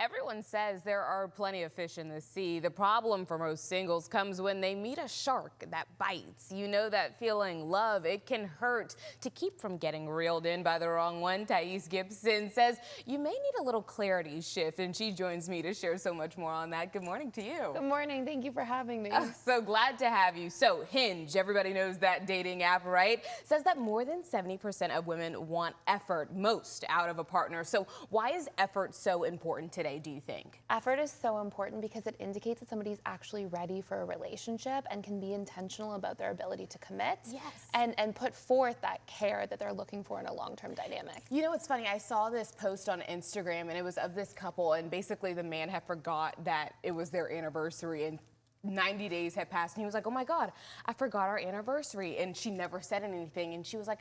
Everyone says there are plenty of fish in the sea. The problem for most singles comes when they meet a shark that bites. You know that feeling, love, it can hurt. To keep from getting reeled in by the wrong one, Thais Gibson says you may need a little clarity shift, and she joins me to share so much more on that. Good morning to you. Good morning. Thank you for having me. So glad to have you. So Hinge, everybody knows that dating app, right? Says that more than 70% of women want effort most out of a partner. So why is effort so important today, do you think? Effort is so important because it indicates that somebody's actually ready for a relationship and can be intentional about their ability to commit. Yes. And put forth that care that they're looking for in a long-term dynamic. You know, it's funny, I saw this post on Instagram and it was of this couple, and basically the man had forgot that it was their anniversary and 90 days had passed, and he was like, oh my God, I forgot our anniversary. And she never said anything, and she was like,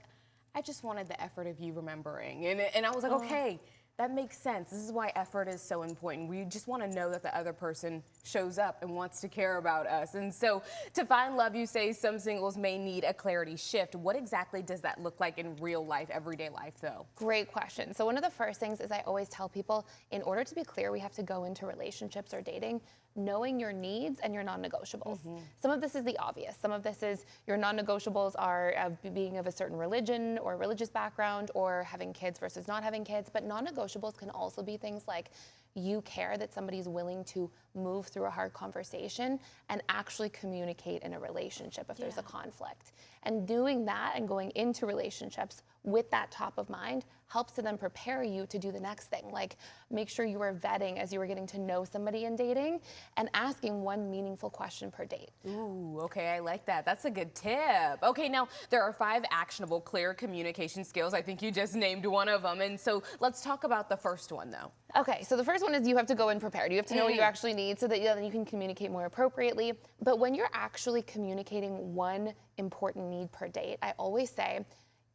I just wanted the effort of you remembering. And I was like, okay, that makes sense. This is why effort is so important. We just want to know that the other person shows up and wants to care about us. And so to find love, you say some singles may need a clarity shift. What exactly does that look like in real life, everyday life though? Great question. So one of the first things is I always tell people, in order to be clear, we have to go into relationships or dating knowing your needs and your non-negotiables. Some of this is the obvious. Some of this is your non-negotiables are being of a certain religion or religious background, or having kids versus not having kids. But non-negotiables can also be things like you care that somebody's willing to move through a hard conversation and actually communicate in a relationship if there's a conflict. And doing that and going into relationships with that top of mind helps to then prepare you to do the next thing. Like, make sure you are vetting as you are getting to know somebody in dating and asking one meaningful question per date. Ooh, okay, I like that. That's a good tip. Okay, now there are 5 actionable, clear communication skills. I think you just named one of them. And so let's talk about the first one though. Okay, so the first one is you have to go in prepared. You have to know what you actually need so that then you can communicate more appropriately. But when you're actually communicating one important need per date, I always say,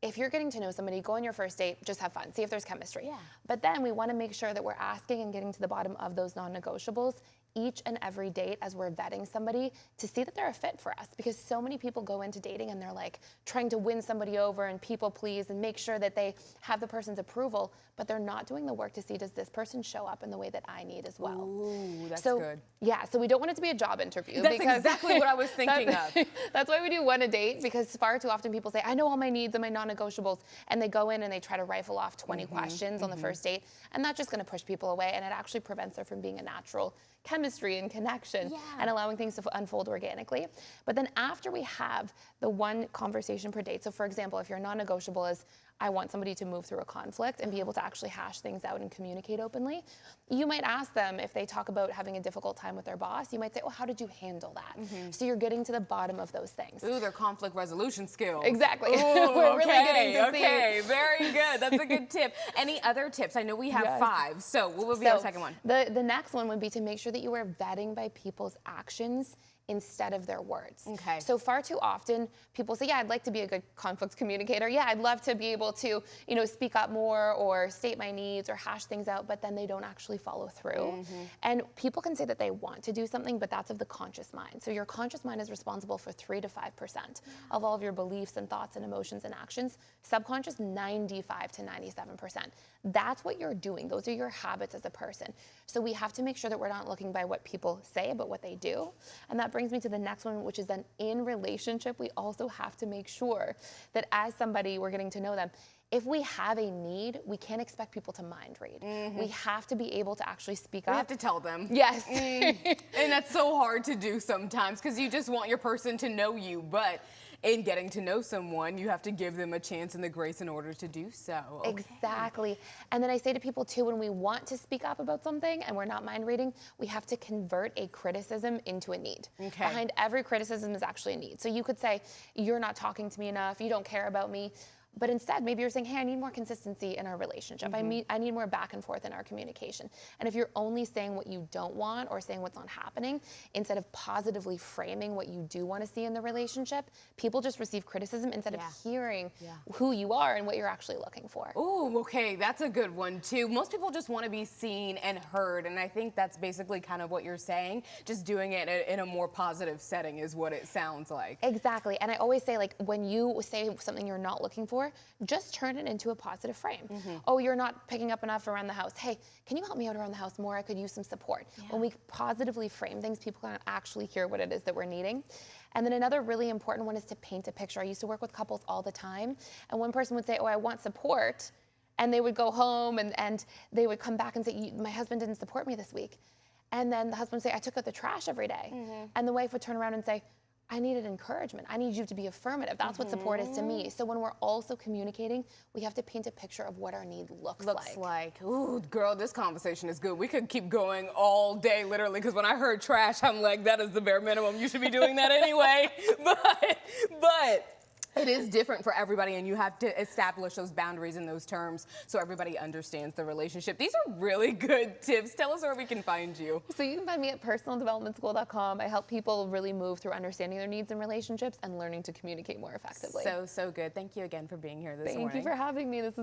if you're getting to know somebody, go on your first date, just have fun, see if there's chemistry. Yeah. But then we want to make sure that we're asking and getting to the bottom of those non-negotiables each and every date as we're vetting somebody to see that they're a fit for us. Because so many people go into dating and they're like trying to win somebody over and people please and make sure that they have the person's approval, but they're not doing the work to see, does this person show up in the way that I need as well? Ooh, that's good. Yeah, so we don't want it to be a job interview. That's exactly what I was thinking of. That's why we do one a date, because far too often people say, I know all my needs and my non-negotiables, and they go in and they try to rifle off 20 questions on the first date, and that's just gonna push people away, and it actually prevents there from being a natural chemistry and connection and allowing things to unfold organically. But then after we have the one conversation per date, so for example, if your non-negotiable is, I want somebody to move through a conflict and be able to actually hash things out and communicate openly, you might ask them if they talk about having a difficult time with their boss, you might say, oh, how did you handle that? So you're getting to the bottom of those things. Ooh, their conflict resolution skills. Exactly. Ooh, We're really getting to see. Very good. That's a good tip. Any other tips? I know we have 5. So what would be our second one? The next one would be to make sure that you are vetting by people's actions instead of their words. Okay. So far too often, people say, yeah, I'd like to be a good conflict communicator. Yeah, I'd love to be able to, speak up more or state my needs or hash things out, but then they don't actually follow through. And people can say that they want to do something, but that's of the conscious mind. So your conscious mind is responsible for 3 to 5% of all of your beliefs and thoughts and emotions and actions. Subconscious, 95 to 97%. That's what you're doing. Those are your habits as a person. So we have to make sure that we're not looking by what people say, but what they do. And that brings me to the next one, which is then in relationship, we also have to make sure that as somebody, we're getting to know them, if we have a need, we can't expect people to mind read. We have to be able to actually speak up. We have to tell them. Yes. And that's so hard to do sometimes because you just want your person to know you, but in getting to know someone, you have to give them a chance and the grace in order to do so. Okay. Exactly. And then I say to people too, when we want to speak up about something and we're not mind reading, we have to convert a criticism into a need. Okay. Behind every criticism is actually a need. So you could say, you're not talking to me enough, you don't care about me. But instead, maybe you're saying, hey, I need more consistency in our relationship. I need more back and forth in our communication. And if you're only saying what you don't want or saying what's not happening, instead of positively framing what you do want to see in the relationship, people just receive criticism instead of hearing who you are and what you're actually looking for. Ooh, okay, that's a good one too. Most people just want to be seen and heard, and I think that's basically kind of what you're saying. Just doing it in a more positive setting is what it sounds like. Exactly. And I always say, like, when you say something you're not looking for, for, just turn it into a positive frame. Oh, you're not picking up enough around the house. Hey, can you help me out around the house more? I could use some support. When we positively frame things, people can actually hear what it is that we're needing. And then another really important one is to paint a picture. I used to work with couples all the time, and one person would say, oh, I want support, and they would go home and they would come back and say, my husband didn't support me this week. And then the husband would say, I took out the trash every day. And the wife would turn around and say, I needed encouragement. I need you to be affirmative. That's what support is to me. So when we're also communicating, we have to paint a picture of what our need looks like. Ooh, girl, this conversation is good. We could keep going all day, literally, because when I heard trash, I'm like, that is the bare minimum. You should be doing that anyway. But it is different for everybody, and you have to establish those boundaries and those terms so everybody understands the relationship. These are really good tips. Tell us where we can find you. So you can find me at personaldevelopmentschool.com. I help people really move through understanding their needs in relationships and learning to communicate more effectively. So good. Thank you again for being here this morning. Thank you for having me. This was